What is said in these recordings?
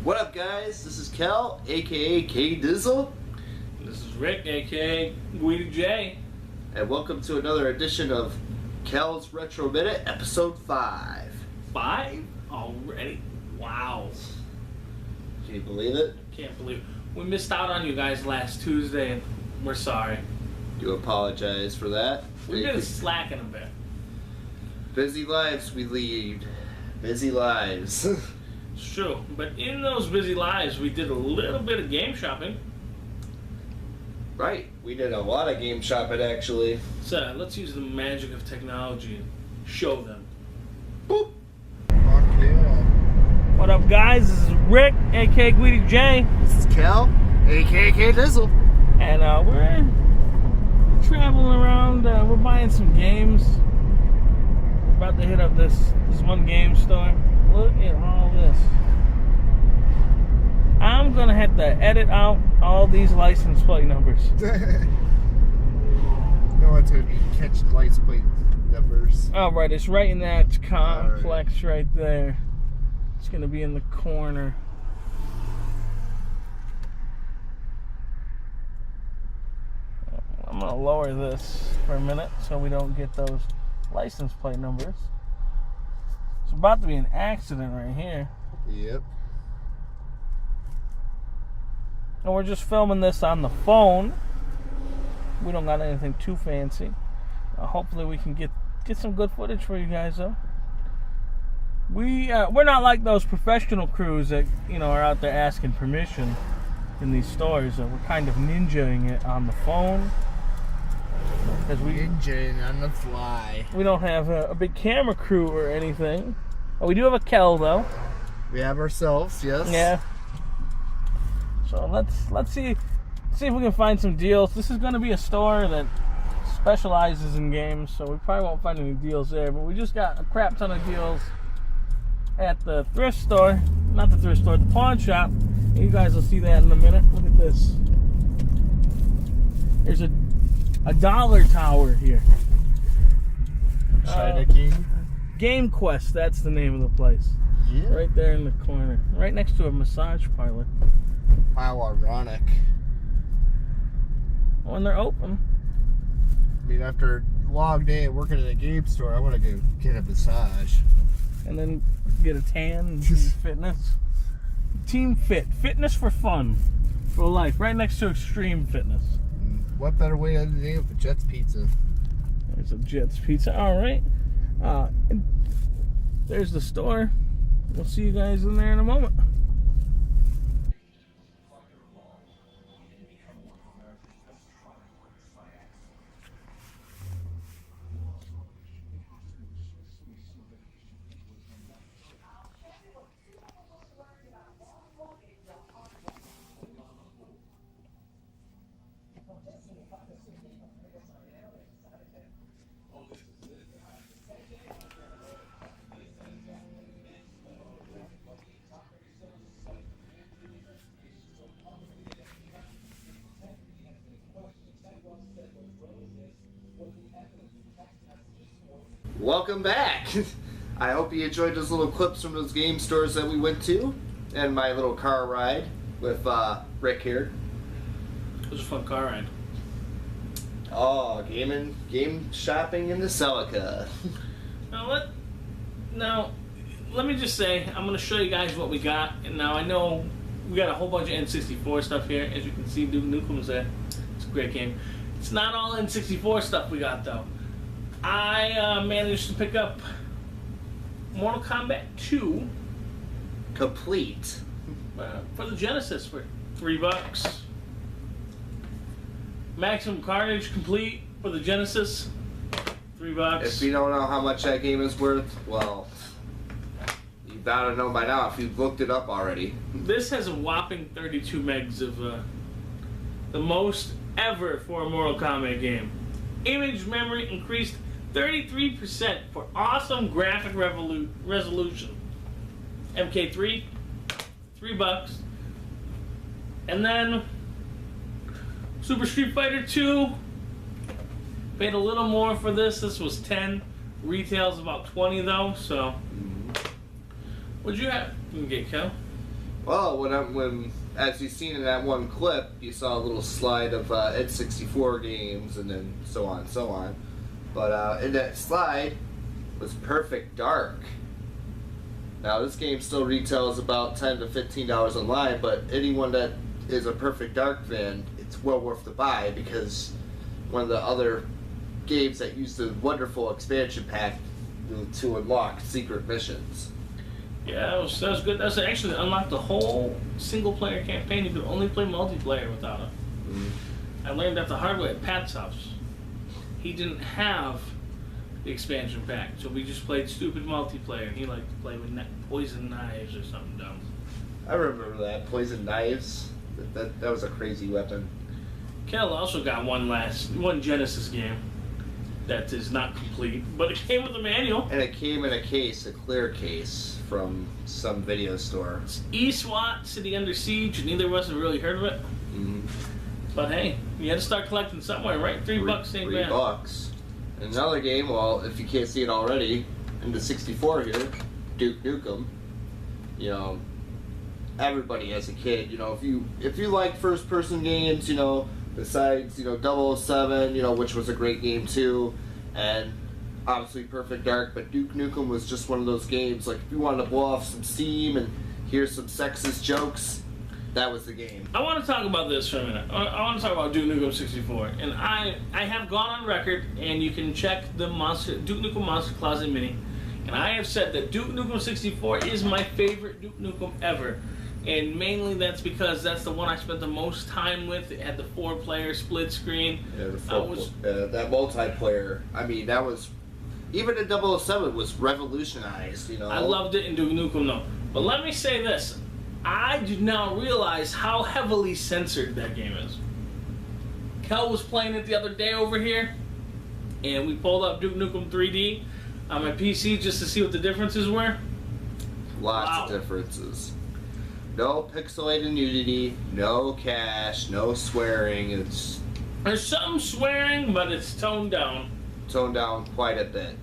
What up, guys? This is Kel, aka K Dizzle. This is Rick, aka Guido J. And welcome to another edition of Kel's Retro Minute, episode 5. 5 already? Wow. Can you believe it? Can't believe it. We missed out on you guys last Tuesday, and we're sorry. Do apologize for that. We've been slacking a bit. Busy lives we lead. Busy lives. It's true, but in those busy lives, we did a little bit of game shopping. Right, we did a lot of game shopping actually. So let's use the magic of technology and show them. Boop! Fuck yeah. What up, guys? This is Rick, aka Guido J. This is Kel, aka K Dizzle. And we're traveling around. We're buying some games. About to hit up this one game store. Look at all this. I'm gonna have to edit out all these license plate numbers. No one's gonna be catching license plate numbers. Oh, right, it's right in that complex right there. It's gonna be in the corner. I'm gonna lower this for a minute so we don't get those license plate numbers. It's about to be an accident right here. Yep. And we're just filming this on the phone. We don't got anything too fancy. Hopefully we can get some good footage for you guys though. We're not like those professional crews that are out there asking permission in these stores. We're kind of ninjaing it on the phone. Because Ninjaing on the fly. we don't have a big camera crew or anything. We do have a Kel though. We have ourselves, yes. Yeah. So let's see if we can find some deals. This is going to be a store that specializes in games, so we probably won't find any deals there. But we just got a crap ton of deals at the thrift store, not the thrift store, the pawn shop. And you guys will see that in a minute. Look at this. There's a dollar tower here. China King. Game Quest, that's the name of the place. Yeah. Right there in the corner. Right next to a massage parlor. How ironic. When they're open. I mean, after a long day of working at a game store, I want to go get a massage. And then get a tan and do fitness. Team Fit. Fitness for fun. For life. Right next to Extreme Fitness. What better way to name it? Jet's Pizza. There's a Jets Pizza. Alright. And there's the store. We'll see you guys in there in a moment. Welcome back. I hope you enjoyed those little clips from those game stores that we went to, and my little car ride with Rick here. It was a fun car ride. Oh, game shopping in the Celica. Now, let me just say, I'm going to show you guys what we got. And now I know we got a whole bunch of N64 stuff here. As you can see, Duke Nukem's there. It's a great game. It's not all N64 stuff we got, though. I managed to pick up Mortal Kombat 2 Complete. for the Genesis for $3. Maximum Carnage Complete for the Genesis, $3. If you don't know how much that game is worth, well, you gotta know by now if you've looked it up already. This has a whopping 32 megs of the most ever for a Mortal Kombat game. Image memory increased 33% for awesome graphic resolution. MK3, $3. And then Super Street Fighter 2, paid a little more for this. This was 10. Retail's about 20 though, so. What'd you have? You can get Kel. Well, when as you've seen in that one clip, you saw a little slide of N64 games and then so on and so on. But in that slide was Perfect Dark. Now this game still retails about $10 to $15 online, but anyone that is a Perfect Dark fan, it's well worth the buy because one of the other games that use the wonderful expansion pack to unlock secret missions. Yeah, that was good. That's actually unlocked the whole single-player campaign. You could only play multiplayer without it. I learned that the hard way at Pat's house. He didn't have the expansion pack, so we just played stupid multiplayer, and he liked to play with poison knives or something dumb. I remember that poison knives. That was a crazy weapon. Kel also got one Genesis game that is not complete, but it came with a manual. And it came in a case, a clear case, from some video store. It's eSWAT, City Under Siege, and neither of us have really heard of it. But hey, you had to start collecting somewhere, right? $3 ain't bad. $3. Another game, well, if you can't see it already, in the 64 here, Duke Nukem. You know, everybody as a kid, you know, if you like first person games, you know, besides, you know, 007, you know, which was a great game too, and obviously Perfect Dark, but Duke Nukem was just one of those games, like if you wanted to blow off some steam and hear some sexist jokes, that was the game. I want to talk about this for a minute. I want to talk about Duke Nukem 64, and I have gone on record, and you can check the Duke Nukem Monster Closet Mini, and I have said that Duke Nukem 64 is my favorite Duke Nukem ever. And mainly that's because that's the one I spent the most time with. It had the 4-player split screen. Yeah, that multiplayer. I mean, that was, even in 007 was revolutionized, you know. I loved it in Duke Nukem though. But let me say this. I did not realize how heavily censored that game is. Kel was playing it the other day over here, and we pulled up Duke Nukem 3D on my PC just to see what the differences were. Lots of differences. No pixelated nudity, no cash, no swearing. There's some swearing, but it's toned down. Toned down quite a bit.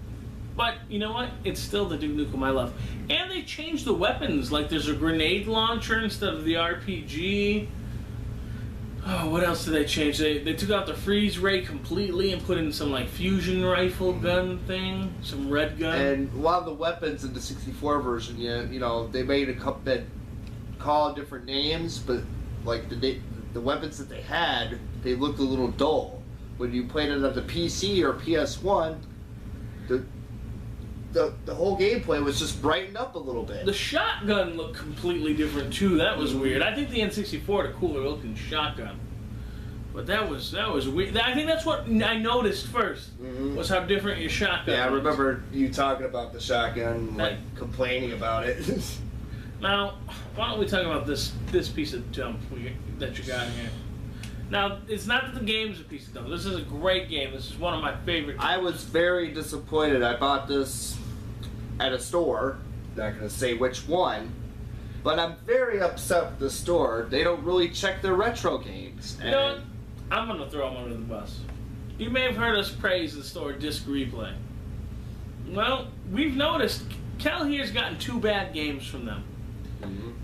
But you know what? It's still the Duke Nukem I love. And they changed the weapons. Like there's a grenade launcher instead of the RPG. Oh, what else did they change? They took out the freeze ray completely and put in some like fusion rifle gun thing, some red gun. And a lot of the weapons in the 64 version, you know, they made a couple that call different names, but like the weapons that they had, they looked a little dull. When you played it on the PC or PS1, the whole gameplay was just brightened up a little bit. The shotgun looked completely different too. That was weird. I think the N64 had a cooler looking shotgun, but that was weird. I think that's what I noticed first was how different your shotgun. Yeah, I was. remember you talking about the shotgun, like complaining about it. Now, why don't we talk about this piece of junk that you got here? Now, it's not that the game's a piece of junk. This is a great game. This is one of my favorites. I was very disappointed. I bought this at a store. Not going to say which one. But I'm very upset with the store. They don't really check their retro games. You know what? I'm going to throw them under the bus. You may have heard us praise the store Disc Replay. Well, we've noticed Kel here's gotten 2 bad games from them.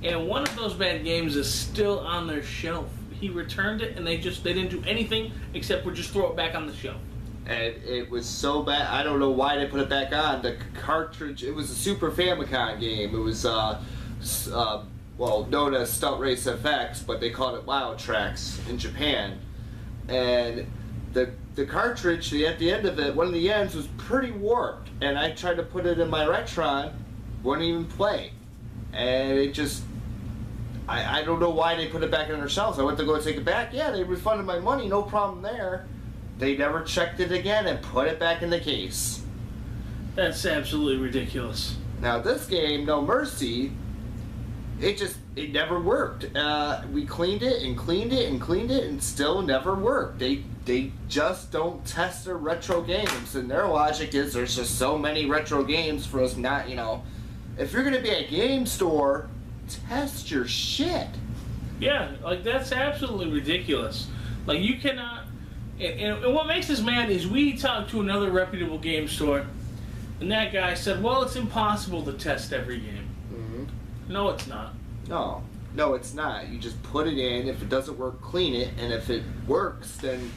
And one of those bad games is still on their shelf. He returned it, and they didn't do anything except for just throw it back on the shelf. And it was so bad. I don't know why they put it back on. The cartridge. It was a Super Famicom game. It was well known as Stunt Race FX, but they called it Wild Tracks in Japan. And the cartridge at the end of it, one of the ends was pretty warped. And I tried to put it in my Retron, wouldn't even play. And it just, I don't know why they put it back on their shelves. I went to go take it back. Yeah, they refunded my money, no problem there. They never checked it again and put it back in the case. That's absolutely ridiculous. Now this game, No Mercy, it never worked. We cleaned it and cleaned it and cleaned it and still never worked. They just don't test their retro games, and their logic is there's just so many retro games for us not, you know. If you're gonna be a game store, test your shit. Yeah, like that's absolutely ridiculous. Like you cannot. And what makes us mad is we talked to another reputable game store, and that guy said, "Well, it's impossible to test every game." No, it's not. No. No, it's not. You just put it in. If it doesn't work, clean it. And if it works, then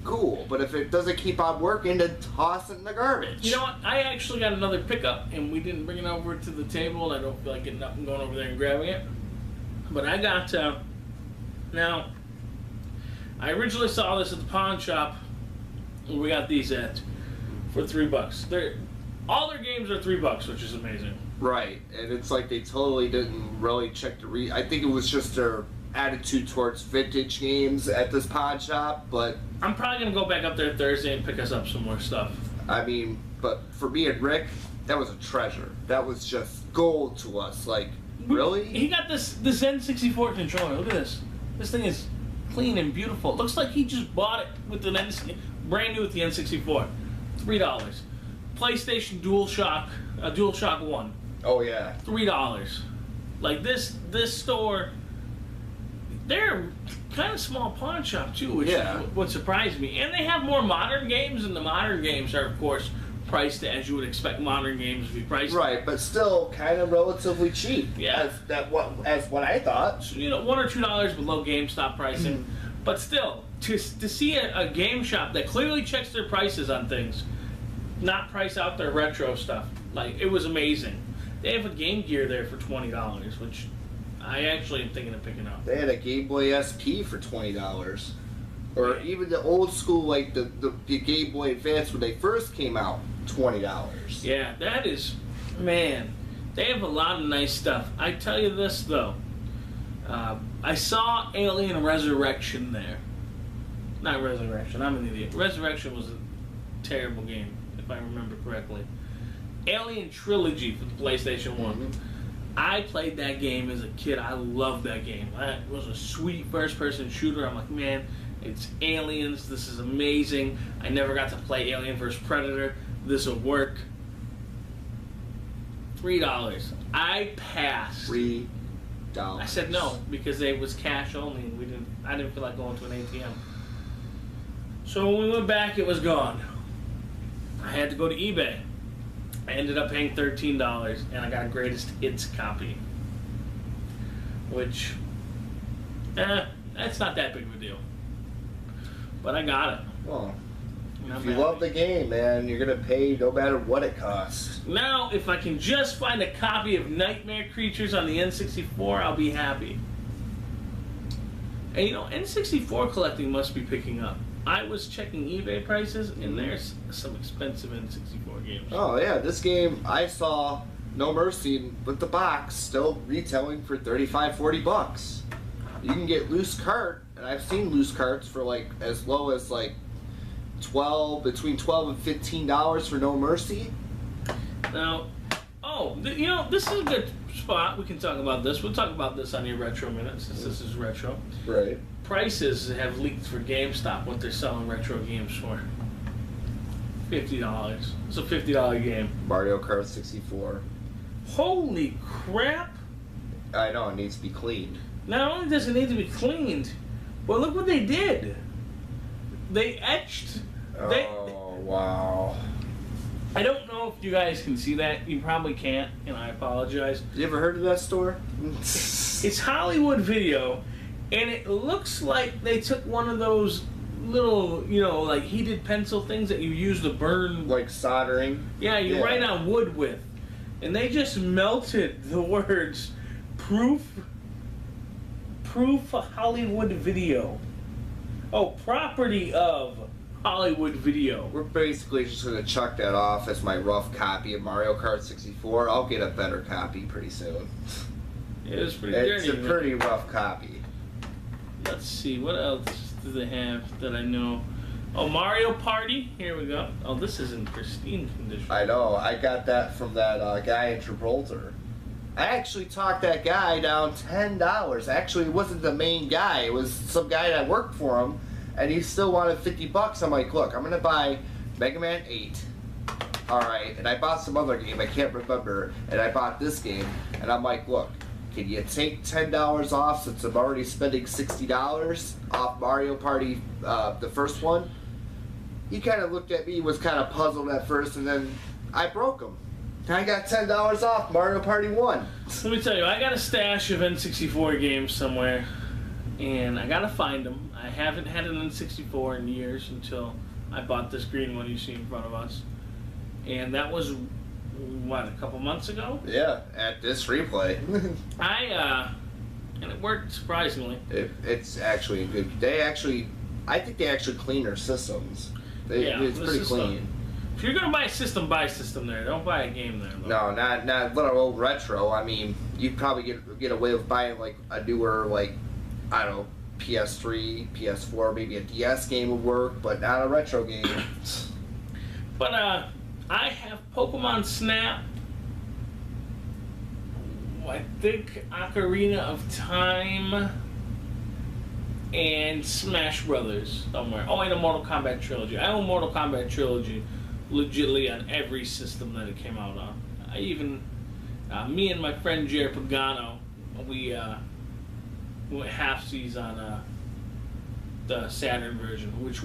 cool. But if it doesn't keep on working, then toss it in the garbage. You know what? I actually got another pickup, and we didn't bring it over to the table. I don't feel like getting up and going over there and grabbing it. But I got, now, I originally saw this at the pawn shop, where we got these at, for $3. All their games are $3, which is amazing. Right. And it's like they totally didn't really check the I think it was just their attitude towards vintage games at this pawn shop, but I'm probably going to go back up there Thursday and pick us up some more stuff. I mean, but for me and Rick, that was a treasure. That was just gold to us. Like, really? He got this N64 controller. Look at this. This thing is clean and beautiful. It looks like he just bought it with the brand new with the N64. $3. PlayStation DualShock 1. Oh yeah. $3. Like this store, they're kind of small pawn shop too, which is what surprised me. And they have more modern games, and the modern games are of course priced as you would expect modern games to be priced. Right, but still kind of relatively cheap. Yeah. As what I thought. So, $1 or $2 below GameStop pricing, but still to see a game shop that clearly checks their prices on things, not price out their retro stuff. Like, it was amazing. They have a Game Gear there for $20, which I actually am thinking of picking up. They had a Game Boy SP for $20. Or even the old school, like the Game Boy Advance when they first came out, $20. Yeah, that is, man, they have a lot of nice stuff. I tell you this, though. I saw Alien Resurrection there. Not Resurrection, I'm an idiot. Resurrection was a terrible game, if I remember correctly. Alien Trilogy for the PlayStation 1. Mm-hmm. I played that game as a kid. I loved that game. It was a sweet first-person shooter. I'm like, man, it's aliens. This is amazing. I never got to play Alien vs. Predator. This will work. $3. I passed. $3. I said no because it was cash only, and I didn't feel like going to an ATM. So when we went back, it was gone. I had to go to eBay. I ended up paying $13, and I got a greatest hits copy. Which, that's not that big of a deal. But I got it. Well, if you love the game, man, you're going to pay no matter what it costs. Now, if I can just find a copy of Nightmare Creatures on the N64, I'll be happy. And N64 collecting must be picking up. I was checking eBay prices, and there's some expensive N64 games. Oh, yeah. This game, I saw No Mercy with the box still retailing for $35-40. You can get loose cart, and I've seen loose carts for like as low as like between $12 and $15 for No Mercy. Now, this is a good spot. We can talk about this. We'll talk about this on your Retro Minute, since this is retro. Right. Prices have leaked for GameStop what they're selling retro games for. $50. It's a $50 game. Mario Kart 64. Holy crap! I know, it needs to be cleaned. Not only does it need to be cleaned, but look what they did. They etched. Oh, wow. I don't know if you guys can see that. You probably can't, and I apologize. You ever heard of that store? It's Hollywood Video, and it looks like they took one of those little, like heated pencil things that you use to burn. Like soldering? Yeah, you write on wood with. And they just melted the words, proof Hollywood Video. Oh, property of Hollywood Video. We're basically just going to chuck that off as my rough copy of Mario Kart 64. I'll get a better copy pretty soon. Yeah, it's pretty dirty. It's a pretty rough copy. Let's see, what else do they have that I know? Oh, Mario Party. Here we go. Oh, this is in pristine condition. I know. I got that from that guy in Gibraltar. I actually talked that guy down $10. Actually, it wasn't the main guy. It was some guy that worked for him, and he still wanted $50. I'm like, look, I'm going to buy Mega Man 8. All right. And I bought some other game. I can't remember. And I bought this game. And I'm like, look, can you take $10 off since I'm already spending $60 off Mario Party, the first one? He kind of looked at me, was kind of puzzled at first, and then I broke him. I got $10 off Mario Party 1. Let me tell you, I got a stash of N64 games somewhere, and I gotta find them. I haven't had an N64 in years until I bought this green one you see in front of us. And that was, what, a couple months ago? Yeah, at this replay. And it worked surprisingly. It's actually good. I think they actually clean their systems. It's pretty clean. If you're gonna buy a system, buy a system there. Don't buy a game there. Though. No, not little retro. I mean, you'd probably get away with buying like a newer, like, I don't know, PS3, PS4, maybe a DS game would work, but not a retro game. But I have Pokemon Snap. I think Ocarina of Time and Smash Brothers somewhere. Oh, and a Mortal Kombat trilogy. I own Mortal Kombat trilogy legitly on every system that it came out on. I even, me and my friend Jared Pagano, we went halfsies on the Saturn version, which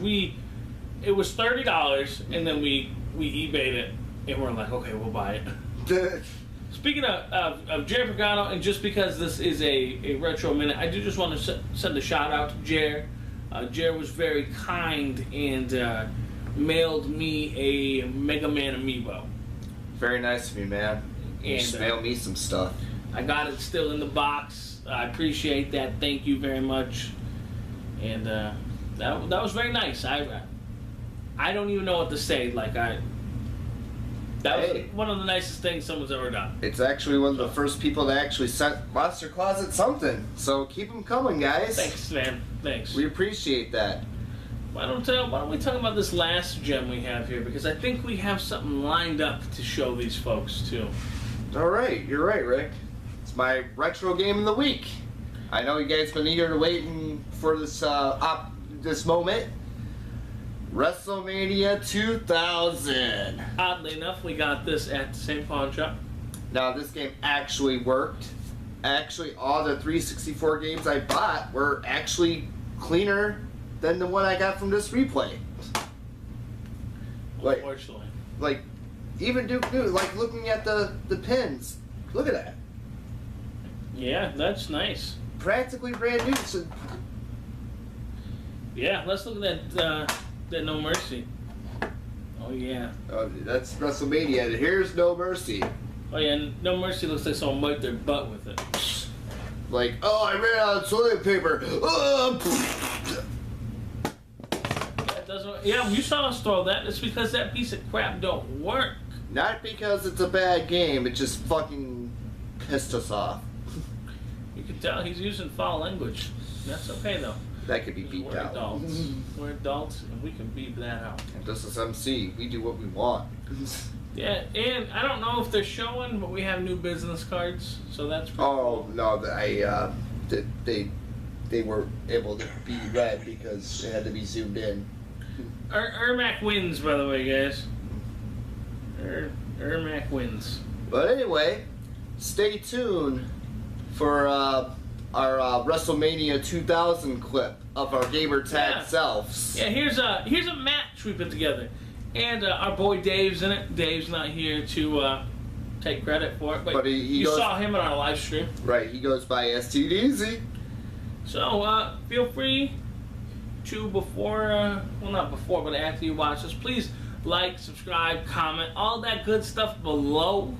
it was $30, and then we eBayed it, and we're like, okay, we'll buy it. Speaking of Jared Pagano, and just because this is a retro minute, I do just want to send a shout out to Jared. Jared was very kind and mailed me a Mega Man amiibo. Very nice of you, man. You just mailed me some stuff. I got it still in the box. I appreciate that. Thank you very much. And that was very nice. I don't even know what to say. That was one of the nicest things someone's ever done. It's actually one of the first people that actually sent Monster Closet something. So keep them coming, guys. Thanks, man. Thanks. We appreciate that. Why don't we talk about this last gem we have here? Because I think we have something lined up to show these folks, too. All right. You're right, Rick. It's my retro game of the week. I know you guys been eager to waiting for this this moment. WrestleMania 2000. Oddly enough, we got this at the same pawn shop. Now, this game actually worked. Actually, all the 364 games I bought were actually cleaner than the one I got from this replay. Unfortunately. Like even Duke New, like looking at the pins. Look at that. Yeah, that's nice. Practically brand new. So yeah, let's look at that No Mercy. Oh yeah. Oh, that's WrestleMania. Here's No Mercy. Oh yeah, No Mercy looks like someone wiped their butt with it. Like, oh, I ran out of toilet paper. Yeah, you saw us throw that. It's because that piece of crap don't work. Not because it's a bad game. It just fucking pissed us off. You can tell he's using foul language. That's okay though. That could be beeped out. We're adults. We're adults, and we can beep that out. And this is MC. We do what we want. Yeah, and I don't know if they're showing, but we have new business cards, so that's pretty cool. No, they were able to be read because it had to be zoomed in. Ermac wins, by the way, guys. Ermac wins. But anyway, stay tuned for our WrestleMania 2000 clip of our gamer tag selves. Yeah, here's a match we put together, and our boy Dave's in it. Dave's not here to take credit for it, but you saw him on our live stream. Right, he goes by STDZ. So feel free to not before, but after you watch this, please like, subscribe, comment, all that good stuff below.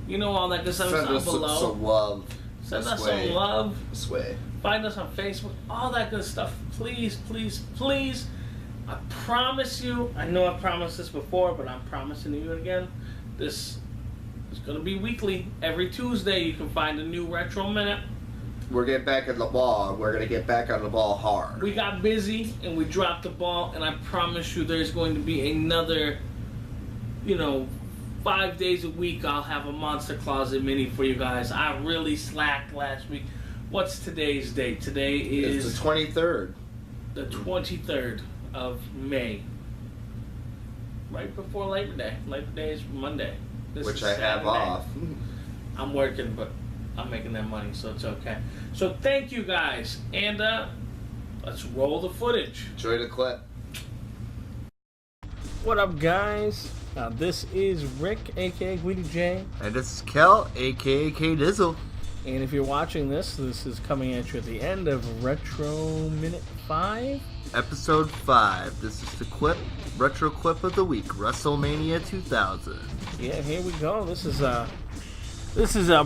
You know all that good stuff below. Send us some love. Send us some love. This way. Find us on Facebook. All that good stuff. Please, please, please. I promise you. I know I've promised this before, but I'm promising you again. This is going to be weekly. Every Tuesday you can find a new Retro Minute. We're getting back on the ball. We're going to get back on the ball hard. We got busy and we dropped the ball, and I promise you there's going to be another, 5 days a week I'll have a Monster Closet mini for you guys. I really slacked last week. What's today's date? Today is... It's the 23rd. The 23rd of May. Right before Labor Day. Labor Day is Monday. Which I have off. I'm working, but I'm making that money, so it's okay. So thank you guys, and let's roll the footage. Enjoy the clip. What up, guys? This is Rick, aka Guido J. And this is Kel, aka K Dizzle. And if you're watching this is coming at you at the end of Retro Minute 5. Episode 5. This is the retro clip of the week, WrestleMania 2000. Yeah, here we go. This is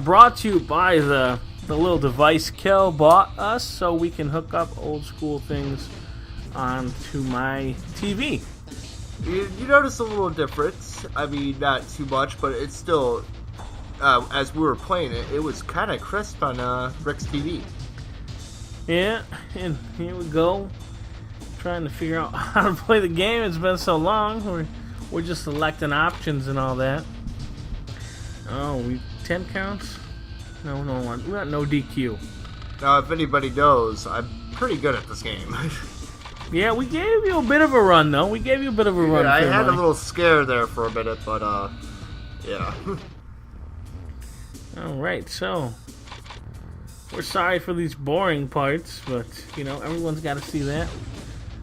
brought to you by the little device Kel bought us so we can hook up old school things onto my TV. You notice a little difference. I mean, not too much, but it's still, as we were playing it, it was kind of crisp on Rick's TV. Yeah, and here we go. Trying to figure out how to play the game. It's been so long. We're just selecting options and all that. Oh, we 10 counts? No, we got no DQ. Now, if anybody knows, I'm pretty good at this game. Yeah, we gave you a bit of a run, though. We gave you a bit of a run. Yeah, I had a little scare there for a minute, but, yeah. Alright, so we're sorry for these boring parts, but, everyone's got to see that.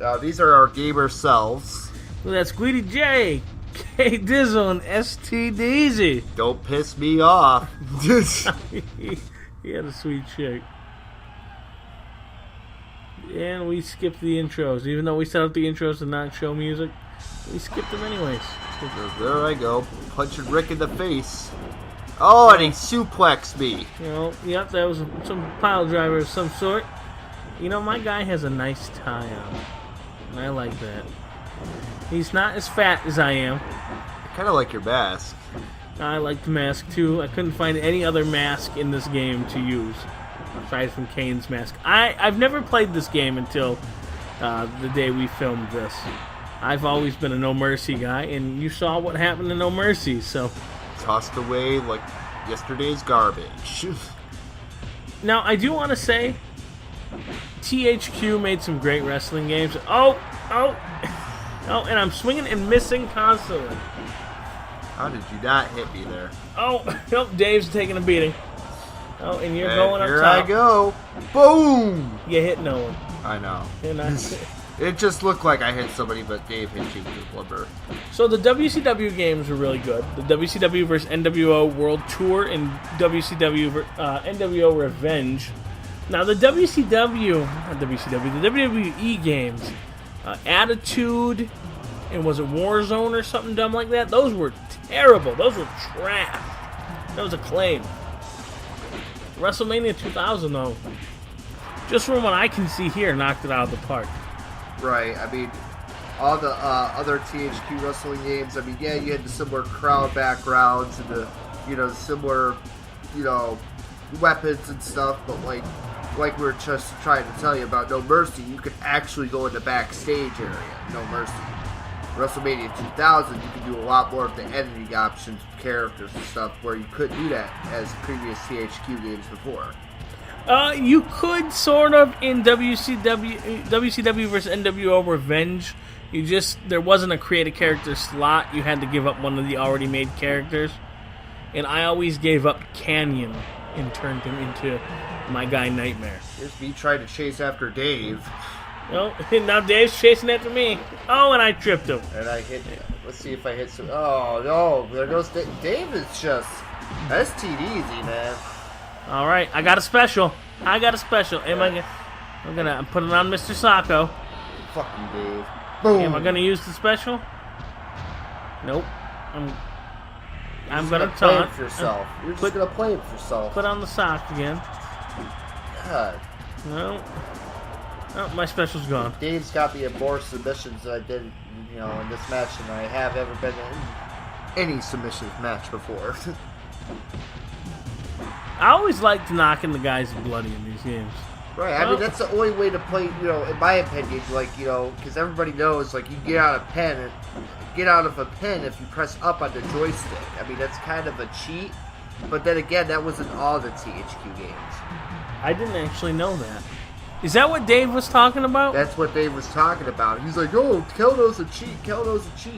Now, these are our gamer selves. Well, that's Guido J, K Dizzle, and ST Deezy. Don't piss me off. He had a sweet shake. And we skipped the intros. Even though we set up the intros to not show music, we skipped them anyways. There I go, punching Rick in the face. Oh, and he suplexed me. Yep, that was some pile driver of some sort. My guy has a nice tie on. And I like that. He's not as fat as I am. I kind of like your mask. I like the mask too. I couldn't find any other mask in this game to use aside from Kane's mask. I've never played this game until the day we filmed this. I've always been a No Mercy guy, and you saw what happened to No Mercy, so... Tossed away like yesterday's garbage. Now, I do want to say, THQ made some great wrestling games. Oh, and I'm swinging and missing constantly. How did you not hit me there? Oh, nope, Dave's taking a beating. Oh, and you're going up top. Here I go. Boom! You hit no one. I know. And it just looked like I hit somebody, but Dave hit you with a blubber. So the WCW games were really good. The WCW vs. NWO World Tour and WCW NWO Revenge. Now the the WWE games, Attitude, and was it Warzone or something dumb like that? Those were terrible. Those were trash. That was Acclaim. WrestleMania 2000, though, just from what I can see here, knocked it out of the park. Right. I mean, all the other THQ wrestling games. I mean, yeah, you had the similar crowd backgrounds and the similar weapons and stuff, but like we were just trying to tell you about No Mercy, you could actually go in the backstage area. No Mercy. WrestleMania 2000, you could do a lot more of the editing options, characters and stuff, where you couldn't do that as previous THQ games before. You could sort of in WCW vs. NWO Revenge. There wasn't a create a character slot. You had to give up one of the already made characters, and I always gave up Canyon and turned him into my guy Nightmare. Here's me trying to chase after Dave. Oh, now Dave's chasing after me. Oh, and I tripped him. And I hit. Let's see if I hit some. Oh no! There goes Dave. Dave is just STDZ, man. All right, I got a special. I'm gonna put it on Mr. Sacco. Fuck you, Dave. Boom. Am I gonna use the special? Nope. I'm gonna play it for yourself. You're just gonna play it for yourself. Put on the sock again. God. No. Oh, my special's gone. Dave's got me in more submissions than I did, in this match than I have ever been in any submissions match before. I always liked knocking the guys bloody in these games. Right, I mean, that's the only way to play, in my opinion, because everybody knows, you get out of a pen if you press up on the joystick. I mean, that's kind of a cheat, but then again, that wasn't all the THQ games. I didn't actually know that. Is that what Dave was talking about? That's what Dave was talking about. He's like, oh, Kel knows a cheat.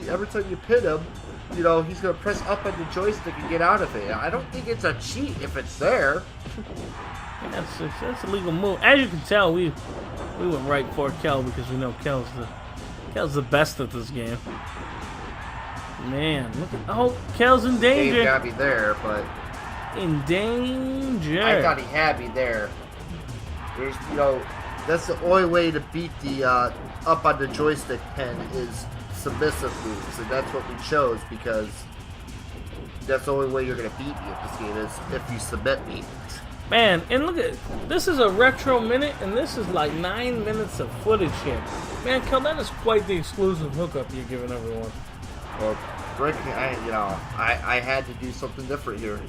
Every time you pin him, he's going to press up on the joystick and get out of it. I don't think it's a cheat if it's there. That's a legal move. As you can tell, we went right for Kel because we know Kel's the best at this game. Man, look at... Oh, Kel's in danger. Dave got me there, but... In danger. I thought he had me there. There's, that's the only way to beat the up on the joystick pen is submissive moves, and that's what we chose because that's the only way you're going to beat me in this game is if you submit me. Man, and look at... This is a retro minute, and this is like 9 minutes of footage here. Man, Kel, that is quite the exclusive hookup you're giving everyone. Well, Rikk, I had to do something different here.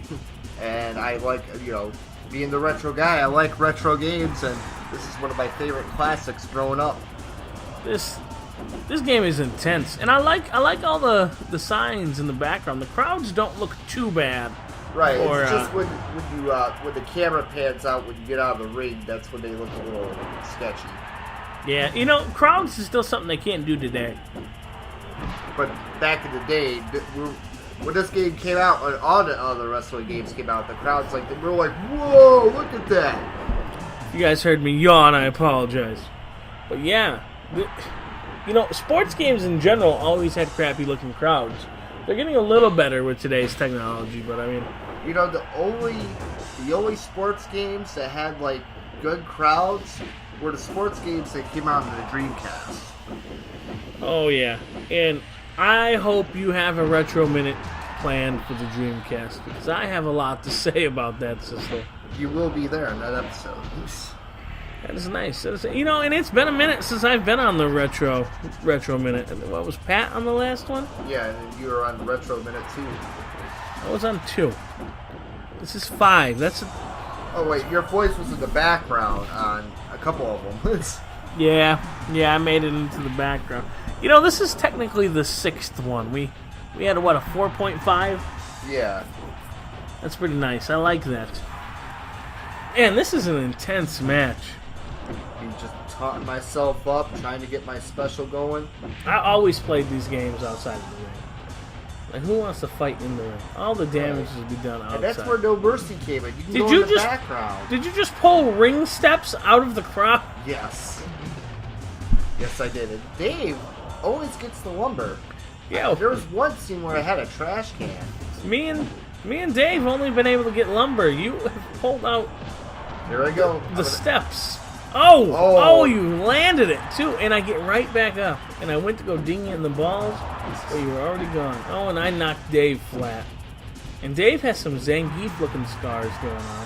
And I like, being the retro guy, I like retro games, and this is one of my favorite classics growing up. This game is intense, and I like all the signs in the background. The crowds don't look too bad. Right, it's just when the camera pans out when you get out of the ring, that's when they look a little sketchy. Yeah, crowds is still something they can't do today. But back in the day, when this game came out, and all the other wrestling games came out, the crowds they were like, "Whoa, look at that!" You guys heard me yawn. I apologize. But yeah, sports games in general always had crappy-looking crowds. They're getting a little better with today's technology, but I mean, the only sports games that had good crowds were the sports games that came out in the Dreamcast. Oh yeah, and I hope you have a retro minute planned for the Dreamcast because I have a lot to say about that system. You will be there in that episode. That is nice. And it's been a minute since I've been on the retro minute. What was Pat on the last one? Yeah, and you were on retro minute 2. I was on 2. This is 5. Oh wait, your voice was in the background on a couple of them. Yeah, I made it into the background. This is technically the 6th one. We had a 4.5? Yeah. That's pretty nice. I like that. Man, this is an intense match. You just taught myself up, trying to get my special going. I always played these games outside of the ring. Like, who wants to fight in the ring? All the damage will be done outside. And that's where No Mercy came in. You can go in the background. Did you just pull ring steps out of the crowd? Yes. Yes, I did. And Dave always gets the lumber. Yeah. There was one scene where I had a trash can. Me and Dave only been able to get lumber. You have pulled out. Here I go. The steps. Oh, you landed it too, and I get right back up, and I went to go ding you in the balls, but you were already gone. Oh, and I knocked Dave flat, and Dave has some Zangief looking scars going on.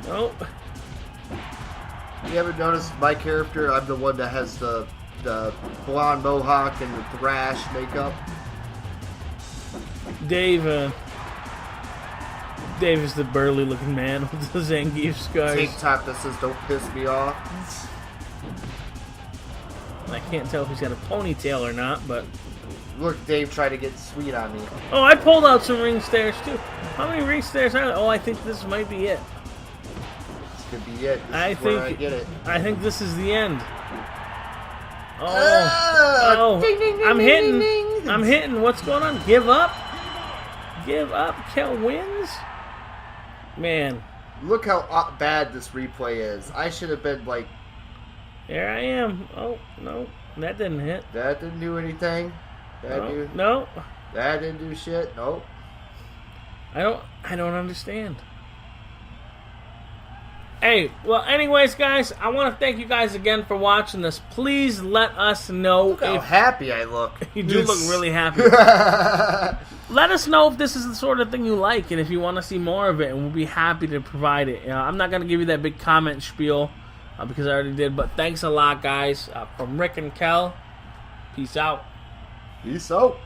Mm-hmm. Oh. You ever noticed my character? I'm the one that has the blonde mohawk and the thrash makeup. Dave is the burly looking man with the Zangief scars. Tank top that says "Don't piss me off." I can't tell if he's got a ponytail or not, but look, Dave tried to get sweet on me. Oh, I pulled out some ring stairs too. How many ring stairs are there? Oh, I think this might be it. This could be it. I get it. I think this is the end. Ding, ding, ding, I'm ding, hitting. ding, ding. I'm hitting. What's going on? Give up. Kel wins. Man, look how bad this replay is. I should have been like. There I am. Oh no, that didn't hit. That didn't do anything. No. That didn't do shit. Nope. I don't understand. Hey, well, anyways, guys, I want to thank you guys again for watching this. Please let us know. Look how happy I look. You do look really happy. Let us know if this is the sort of thing you like and if you want to see more of it, and we'll be happy to provide it. I'm not going to give you that big comment spiel because I already did, but thanks a lot, guys. From Rikk and Kel, peace out. Peace out.